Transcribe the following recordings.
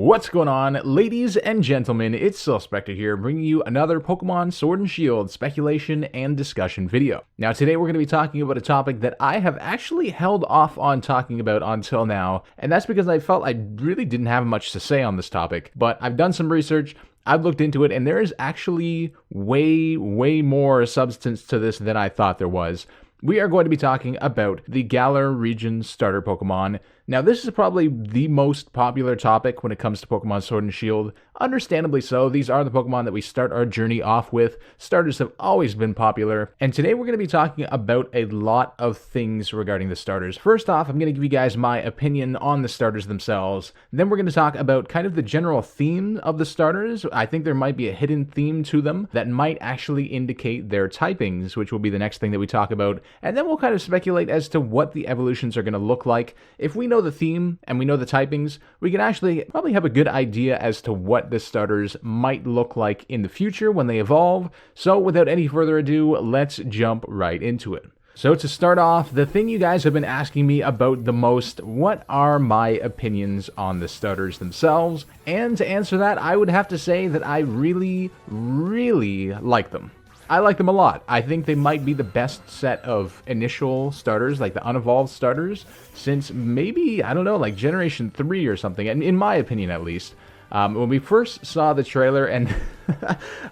What's going on, ladies and gentlemen? It's Spectre here, bringing you another Pokemon Sword and Shield speculation and discussion video. Now, today we're going to be talking about a topic that I have actually held off on talking about until now, and that's because I felt I really didn't have much to say on this topic. But I've done some research, I've looked into it, and there is actually way more substance to this than I thought there was. We are going to be talking about the Galar region starter Pokemon. Now, this is probably the most popular topic when it comes to Pokemon Sword and Shield. Understandably so, these are the Pokemon that we start our journey off with. Starters have always been popular, and today we're going to be talking about a lot of things regarding the starters. First off, I'm going to give you guys my opinion on the starters themselves. Then we're going to talk about kind of the general theme of the starters. I think there might be a hidden theme to them that might actually indicate their typings, which will be the next thing that we talk about. And then we'll kind of speculate as to what the evolutions are going to look like. If we know the theme and we know the typings, we can actually probably have a good idea as to what the starters might look like in the future when they evolve. So without any further ado, let's jump right into it. So to start off, the thing you guys have been asking me about the most, what are my opinions on the starters themselves? And to answer that, I would have to say that I really like them. I like them a lot. I think they might be the best set of initial starters, like the unevolved starters, since maybe, I don't know, like Generation 3 or something, and in my opinion at least. When we first saw the trailer, and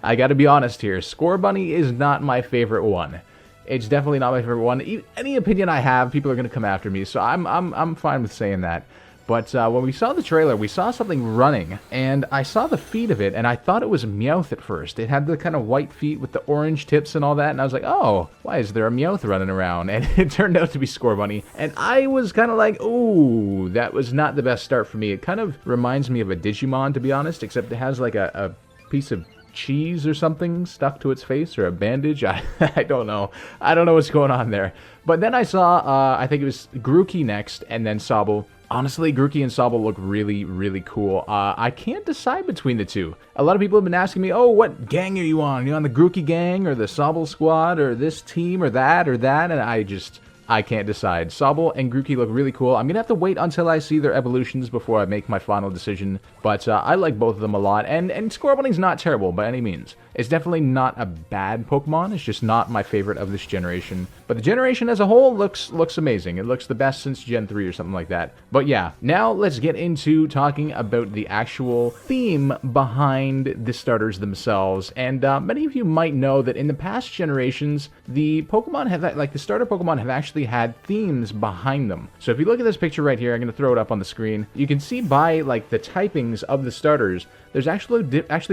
I gotta be honest here, Scorbunny is not my favorite one. It's definitely not my favorite one. Any opinion I have, people are gonna come after me, so I'm fine with saying that. But when we saw the trailer, we saw something running, and I saw the feet of it, and I thought it was Meowth at first. It had the kind of white feet with the orange tips and all that, and I was like, oh, why is there a Meowth running around? And it turned out to be Scorbunny, and I was kind of like, ooh, that was not the best start for me. It kind of reminds me of a Digimon, to be honest, except it has like a piece of cheese or something stuck to its face, or a bandage. I don't know. I don't know what's going on there. But then I saw, I think it was Grookey next, and then Sobble. Honestly, Grookey and Sobble look really cool. I can't decide between the two. A lot of people have been asking me, oh, what gang are you on? Are you on the Grookey gang, or the Sobble squad, or this team, or that, and I can't decide. Sobble and Grookey look really cool. I'm going to have to wait until I see their evolutions before I make my final decision. But I like both of them a lot. And Scorbunny's not terrible by any means. It's definitely not a bad Pokemon. It's just not my favorite of this generation. But the generation as a whole looks amazing. It looks the best since Gen 3 or something like that. But yeah, now let's get into talking about the actual theme behind the starters themselves. And many of you might know that in the past generations, the Pokemon have, like the starter Pokemon have actually had themes behind them. So if you look at this picture right here, I'm going to throw it up on the screen. You can see by like the typings of the starters, there's actually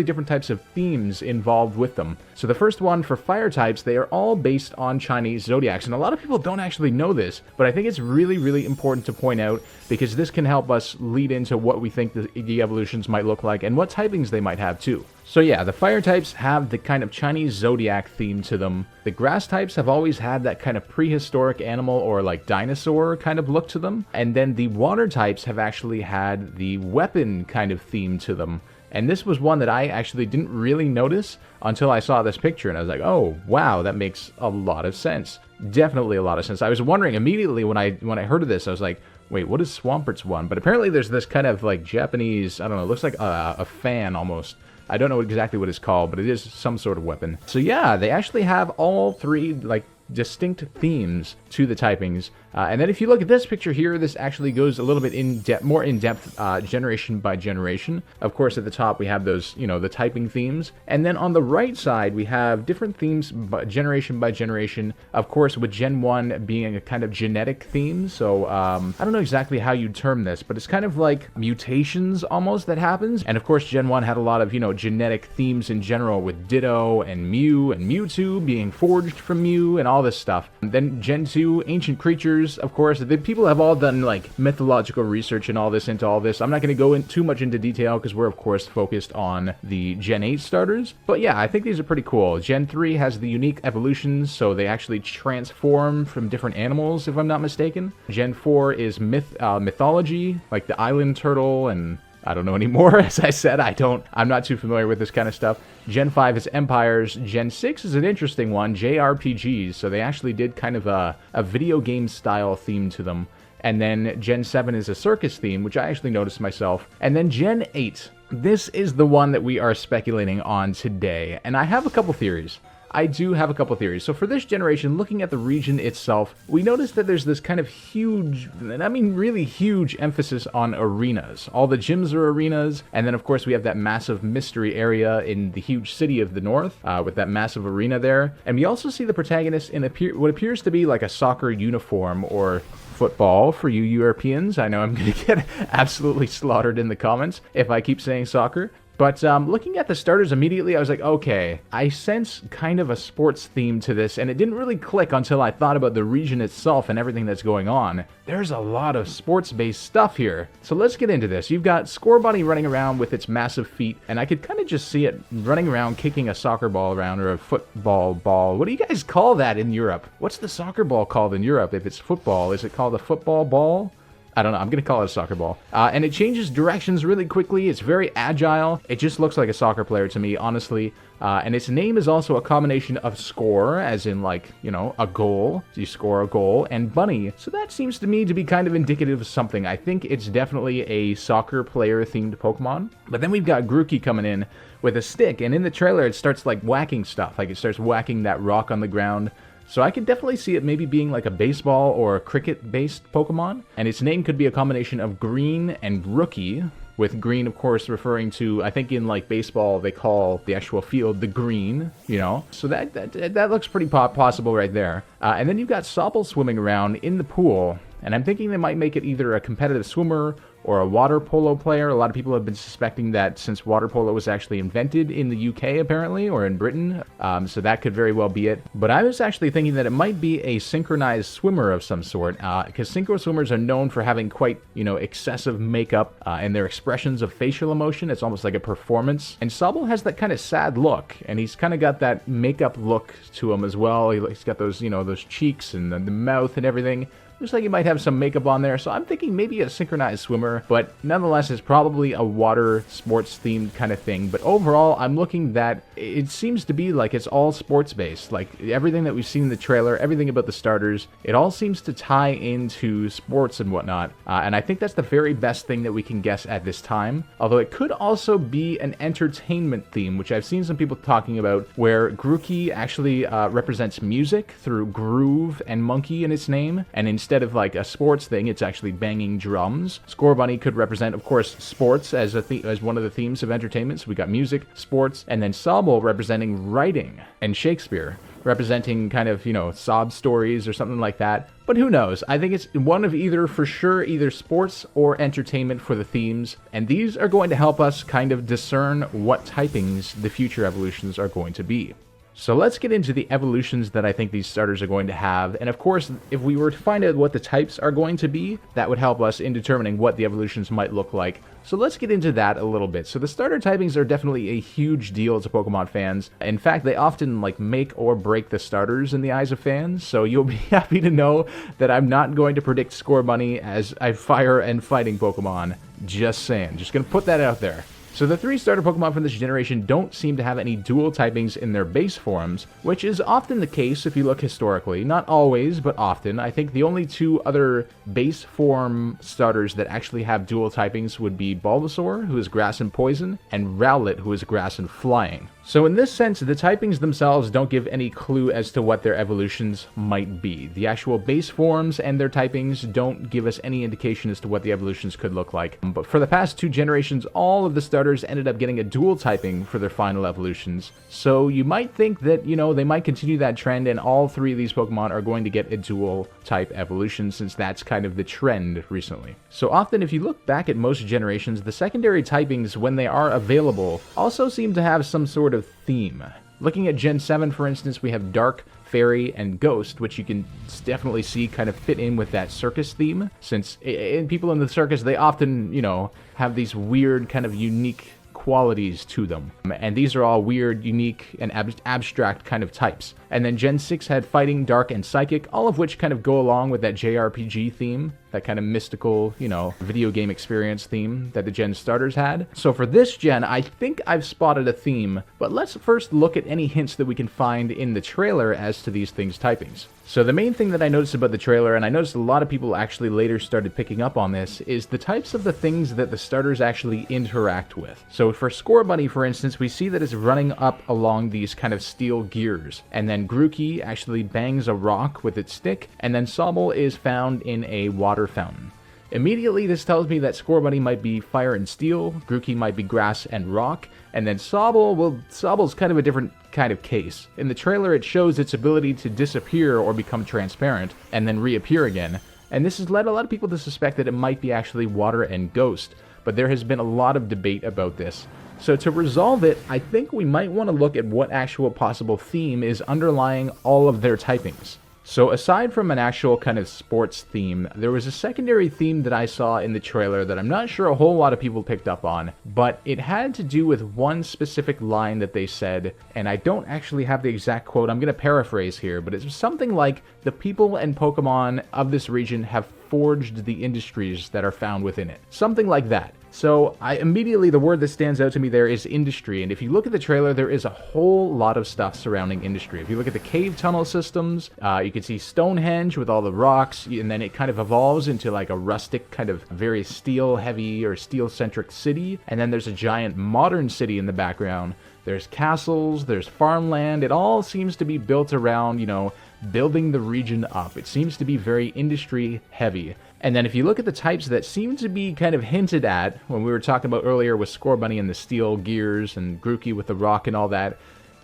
different types of themes involved with them. So the first one for fire types, they are all based on Chinese zodiacs. And a lot of people don't actually know this, but I think it's really important to point out, because this can help us lead into what we think the evolutions might look like and what typings they might have too. So yeah, the fire types have the kind of Chinese zodiac theme to them. The grass types have always had that kind of prehistoric animal or like dinosaur kind of look to them. And then the water types have actually had the weapon kind of theme to them. And this was one that I actually didn't really notice until I saw this picture, and I was like, oh, wow, that makes a lot of sense. Definitely a lot of sense. I was wondering immediately when I heard of this, I was like, wait, what is Swampert's one? But apparently there's this kind of like Japanese, I don't know, it looks like a fan almost. I don't know exactly what it's called, but it is some sort of weapon. So yeah, they actually have all three like distinct themes to the typings. And then if you look at this picture here, this actually goes a little bit more in depth, generation by generation. Of course, at the top we have those, you know, the typing themes. And then on the right side, we have different themes generation by generation. Of course, with Gen 1 being a kind of genetic theme. So I don't know exactly how you'd term this, but it's kind of like mutations almost that happens. And of course, Gen 1 had a lot of, you know, genetic themes in general, with Ditto and Mew and Mewtwo being forged from Mew and all this stuff. And then Gen 2, ancient creatures. Of course, the people have all done like mythological research and all this into all this. I'm not going to go in too much into detail because we're of course focused on the Gen 8 starters. But yeah, I think these are pretty cool. Gen 3 has the unique evolutions, so they actually transform from different animals, if I'm not mistaken. Gen 4 is mythology, like the island turtle, and I don't know anymore. As I said, I'm not too familiar with this kind of stuff. Gen 5 is Empires. Gen 6 is an interesting one, JRPGs. So they actually did kind of a video game style theme to them. And then Gen 7 is a circus theme, which I actually noticed myself. And then Gen 8. This is the one that we are speculating on today. And I have a couple theories. I do have a couple theories. So for this generation, looking at the region itself, we notice that there's this kind of huge, and I mean really huge emphasis on arenas. All the gyms are arenas, and then of course we have that massive mystery area in the huge city of the north, with that massive arena there. And we also see the protagonist in what appears to be like a soccer uniform or football for you Europeans. I know I'm going to get absolutely slaughtered in the comments if I keep saying soccer. But looking at the starters immediately, I was like, okay, I sense kind of a sports theme to this, and it didn't really click until I thought about the region itself and everything that's going on. There's a lot of sports-based stuff here. So let's get into this. You've got Scorbunny running around with its massive feet, and I could kind of just see it running around kicking a soccer ball around, or a football ball. What do you guys call that in Europe? What's the soccer ball called in Europe if it's football? Is it called a football ball? I don't know. I'm going to call it a soccer ball. And it changes directions really quickly. It's very agile. It just looks like a soccer player to me, honestly. And its name is also a combination of score, as in like, you know, a goal. You score a goal, and bunny. So that seems to me to be kind of indicative of something. I think it's definitely a soccer player-themed Pokemon. But then we've got Grookey coming in with a stick. And in the trailer, it starts like whacking stuff. Like it starts whacking that rock on the ground. So I could definitely see it maybe being like a baseball or a cricket-based Pokemon. And its name could be a combination of green and Grookey, with green, of course, referring to, I think in like baseball, they call the actual field the green, you know? So that looks pretty possible right there. And then you've got Sobble swimming around in the pool. And I'm thinking they might make it either a competitive swimmer or a water polo player. A lot of people have been suspecting that since water polo was actually invented in the UK, apparently, or in Britain, so that could very well be it. But I was actually thinking that it might be a synchronized swimmer of some sort, because synchro swimmers are known for having quite, you know, excessive makeup and their expressions of facial emotion. It's almost like a performance. And Sobble has that kind of sad look, and he's kind of got that makeup look to him as well. He's got those, you know, those cheeks and the mouth and everything. Looks like he might have some makeup on there, so I'm thinking maybe a synchronized swimmer, but nonetheless, it's probably a water sports-themed kind of thing. But overall, I'm looking that it seems to be like it's all sports-based. Like, everything that we've seen in the trailer, everything about the starters, it all seems to tie into sports and whatnot. And I think that's the very best thing that we can guess at this time. Although it could also be an entertainment theme, which I've seen some people talking about, where Grookey actually represents music through groove and monkey in its name, and instead of like a sports thing, it's actually banging drums. Scorbunny could represent, of course, sports as one of the themes of entertainment. So we got music, sports, and then Sobble representing writing, and Shakespeare representing kind of, you know, sob stories or something like that. But who knows? I think it's one of either, for sure, either sports or entertainment for the themes. And these are going to help us kind of discern what typings the future evolutions are going to be. So let's get into the evolutions that I think these starters are going to have. And of course, if we were to find out what the types are going to be, that would help us in determining what the evolutions might look like. So let's get into that a little bit. So the starter typings are definitely a huge deal to Pokemon fans. In fact, they often like make or break the starters in the eyes of fans. So you'll be happy to know that I'm not going to predict Scorbunny as a fire and fighting Pokemon. Just saying. Just gonna put that out there. So the three starter Pokemon from this generation don't seem to have any dual typings in their base forms, which is often the case if you look historically. Not always, but often. I think the only two other base form starters that actually have dual typings would be Bulbasaur, who is grass and poison, and Rowlet, who is grass and flying. So in this sense, the typings themselves don't give any clue as to what their evolutions might be. The actual base forms and their typings don't give us any indication as to what the evolutions could look like. But for the past two generations, all of the starters ended up getting a dual typing for their final evolutions. So you might think that, you know, they might continue that trend and all three of these Pokemon are going to get a dual type evolution, since that's kind of the trend recently. So often if you look back at most generations, the secondary typings, when they are available, also seem to have some sort of theme. Looking at Gen 7, for instance, we have Dark, Fairy, and Ghost, which you can definitely see kind of fit in with that circus theme, since people in the circus, they often, you know, have these weird kind of unique qualities to them. And these are all weird, unique, and abstract kind of types. And then Gen 6 had Fighting, Dark, and Psychic, all of which kind of go along with that JRPG theme. that kind of mystical, you know, video game experience theme that the gen starters had. So for this gen, I think I've spotted a theme, but let's first look at any hints that we can find in the trailer as to these things' typings. So the main thing that I noticed about the trailer, and I noticed a lot of people actually later started picking up on this, is the types of the things that the starters actually interact with. So for Scorbunny, for instance, we see that it's running up along these kind of steel gears, and then Grookey actually bangs a rock with its stick, and then Sobble is found in a water fountain. Immediately, this tells me that Scorbunny might be fire and steel, Grookey might be grass and rock, and then Sobble, well, Sobble's kind of a different kind of case. In the trailer, it shows its ability to disappear or become transparent, and then reappear again, and this has led a lot of people to suspect that it might be actually water and ghost, but there has been a lot of debate about this. So to resolve it, I think we might want to look at what actual possible theme is underlying all of their typings. So aside from an actual kind of sports theme, there was a secondary theme that I saw in the trailer that I'm not sure a whole lot of people picked up on, but it had to do with one specific line that they said, and I don't actually have the exact quote, I'm going to paraphrase here, but it's something like, the people and Pokemon of this region have forged the industries that are found within it. Something like that. So the word that stands out to me there is industry, and if you look at the trailer, there is a whole lot of stuff surrounding industry. If you look at the cave tunnel systems, you can see Stonehenge with all the rocks, and then it kind of evolves into like a rustic kind of very steel heavy or steel centric city, and then there's a giant modern city in the background. There's castles, there's farmland, it all seems to be built around, you know, building the region up. It seems to be very industry heavy. And then if you look at the types that seem to be kind of hinted at, when we were talking about earlier with Scorbunny and the steel gears and Grookey with the rock and all that,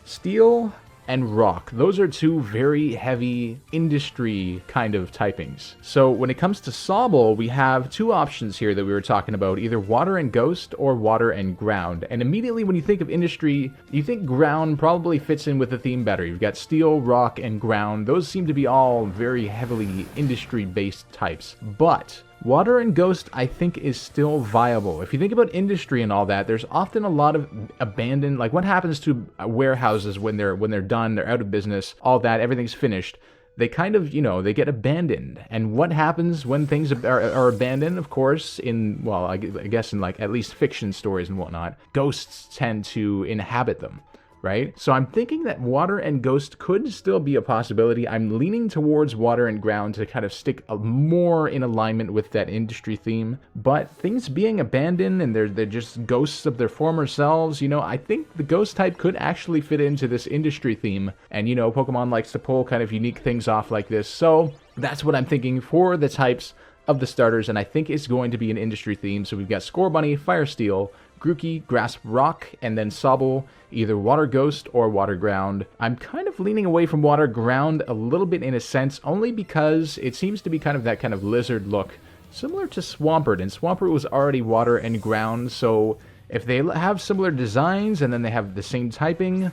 steel and rock, those are two very heavy industry kind of typings. So when it comes to Sobble, we have two options here that we were talking about, either water and ghost or water and ground. And immediately when you think of industry, you think ground probably fits in with the theme better. You've got steel, rock, and ground. Those seem to be all very heavily industry-based types. But water and ghost, I think, is still viable. If you think about industry and all that, there's often a lot of abandoned, like what happens to warehouses when they're done, they're out of business, all that, everything's finished. They kind of, you know, they get abandoned. And what happens when things are abandoned, of course, well, I guess in like at least fiction stories and whatnot, ghosts tend to inhabit them. Right? So I'm thinking that water and ghost could still be a possibility. I'm leaning towards water and ground to kind of stick more in alignment with that industry theme. But things being abandoned and they're just ghosts of their former selves, you know, I think the ghost type could actually fit into this industry theme. And, you know, Pokemon likes to pull kind of unique things off like this. So that's what I'm thinking for the types of the starters. And I think it's going to be an industry theme. So we've got Scorbunny, Fire Steel, Grookey, Grass Rock, and then Sobble, either Water Ghost or Water Ground. I'm kind of leaning away from Water Ground a little bit in a sense, only because it seems to be kind of that kind of lizard look, similar to Swampert, and Swampert was already Water and Ground, so if they have similar designs and then they have the same typing,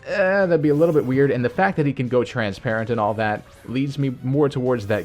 that'd be a little bit weird, and the fact that he can go transparent and all that leads me more towards that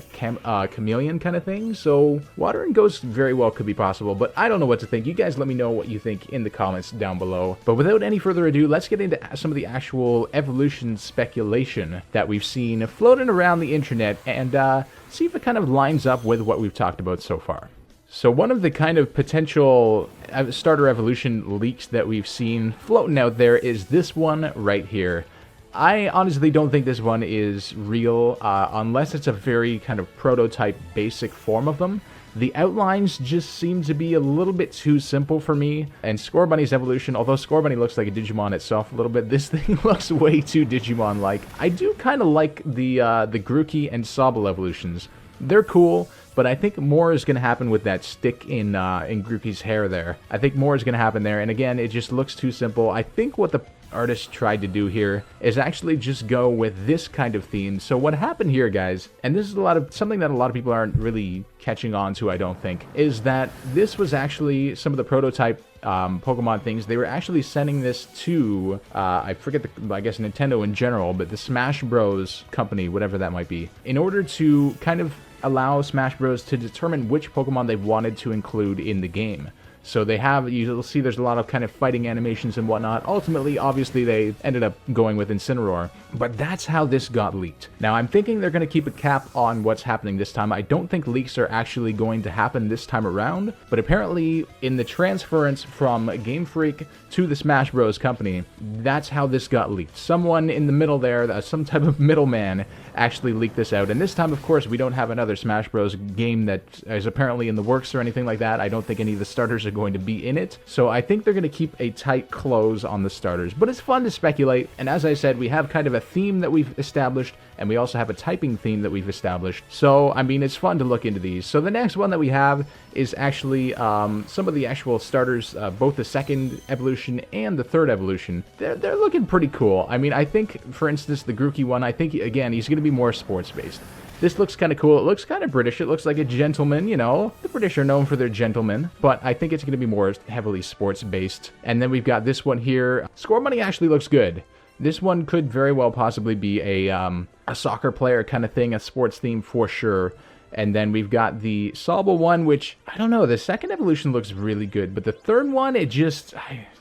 chameleon kind of thing, so Water and Ghost very well could be possible, but I don't know what to think. You guys let me know what you think in the comments down below. But without any further ado, let's get into some of the actual evolution speculation that we've seen floating around the internet and see if it kind of lines up with what we've talked about so far. So one of the kind of potential starter evolution leaks that we've seen floating out there is this one right here. I honestly don't think this one is real, unless it's a very kind of prototype basic form of them. The outlines just seem to be a little bit too simple for me, and Scorbunny's evolution, although Scorbunny looks like a Digimon itself a little bit, this thing looks way too Digimon-like. I do kind of like the Grookey and Sobble evolutions. They're cool, but I think more is going to happen with that stick in Grookey's hair there. I think more is going to happen there, and again, it just looks too simple. I think what the artist tried to do here is actually just go with this kind of theme. So what happened here, guys, and this is something that a lot of people aren't really catching on to, I don't think, is that this was actually some of the prototype Pokemon things. They were actually sending this to, I forget I guess Nintendo in general, but the Smash Bros. Company, whatever that might be, in order to kind of allow Smash Bros. To determine which Pokemon they wanted to include in the game. So they have, you'll see there's a lot of kind of fighting animations and whatnot. Ultimately, obviously, they ended up going with Incineroar, but that's how this got leaked. Now, I'm thinking they're going to keep a cap on what's happening this time. I don't think leaks are actually going to happen this time around, but apparently in the transference from Game Freak to the Smash Bros. Company, that's how this got leaked. Someone in the middle there, some type of middleman, actually leaked this out. And this time, of course, we don't have another Smash Bros. Game that is apparently in the works or anything like that. I don't think any of the starters are going to be in it. So I think they're going to keep a tight close on the starters. But it's fun to speculate. And as I said, we have kind of a theme that we've established, and we also have a typing theme that we've established. So, I mean, it's fun to look into these. So the next one that we have is actually some of the actual starters, both the second evolution and the third evolution. They're looking pretty cool. I mean, I think, for instance, the Grookey one, I think, again, he's going to be more sports-based. This looks kind of cool. It looks kind of British. It looks like a gentleman, you know. The British are known for their gentlemen, but I think it's going to be more heavily sports-based. And then we've got this one here. Scorbunny actually looks good. This one could very well possibly be a soccer player kind of thing, a sports theme for sure. And then we've got the Sobble one, which, I don't know, the second evolution looks really good, but the third one, it just...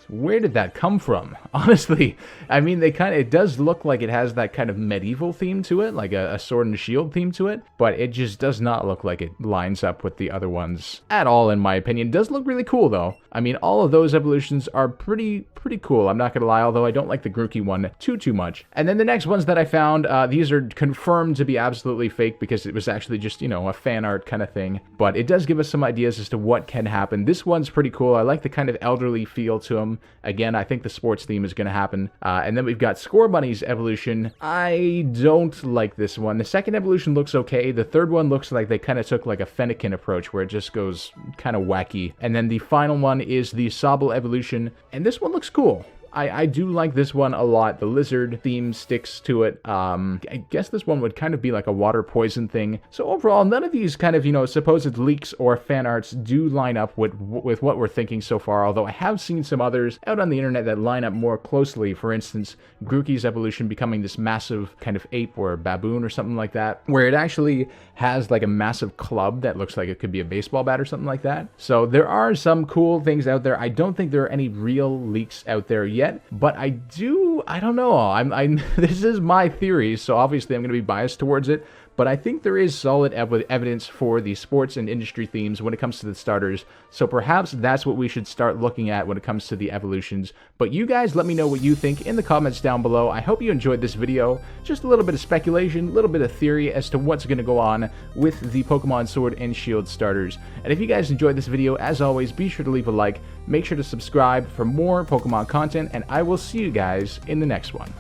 where did that come from? Honestly, I mean, it does look like it has that kind of medieval theme to it, like a sword and shield theme to it, but it just does not look like it lines up with the other ones at all, in my opinion. It does look really cool, though. I mean, all of those evolutions are pretty cool, I'm not gonna lie, although I don't like the Grookey one too much. And then the next ones that I found, these are confirmed to be absolutely fake because it was actually just, you know, a fan art kind of thing, but it does give us some ideas as to what can happen. This one's pretty cool. I like the kind of elderly feel to him. Again, I think the sports theme is going to happen. And then we've got Scorbunny's evolution. I don't like this one. The second evolution looks okay. The third one looks like they kind of took like a Fennekin approach where it just goes kind of wacky. And then the final one is the Sobble evolution. And this one looks cool. I do like this one a lot. The lizard theme sticks to it. I guess this one would kind of be like a water poison thing. So overall, none of these kind of, you know, supposed leaks or fan arts do line up with what we're thinking so far, although I have seen some others out on the internet that line up more closely. For instance, Grookey's evolution becoming this massive kind of ape or baboon or something like that, where it actually has like a massive club that looks like it could be a baseball bat or something like that. So there are some cool things out there. I don't think there are any real leaks out there yet. But I don't know. This is my theory, so obviously I'm going to be biased towards it. But I think there is solid evidence for the sports and industry themes when it comes to the starters. So perhaps that's what we should start looking at when it comes to the evolutions. But you guys let me know what you think in the comments down below. I hope you enjoyed this video. Just a little bit of speculation, a little bit of theory as to what's going to go on with the Pokemon Sword and Shield starters. And if you guys enjoyed this video, as always, be sure to leave a like. Make sure to subscribe for more Pokemon content, and I will see you guys in the next one.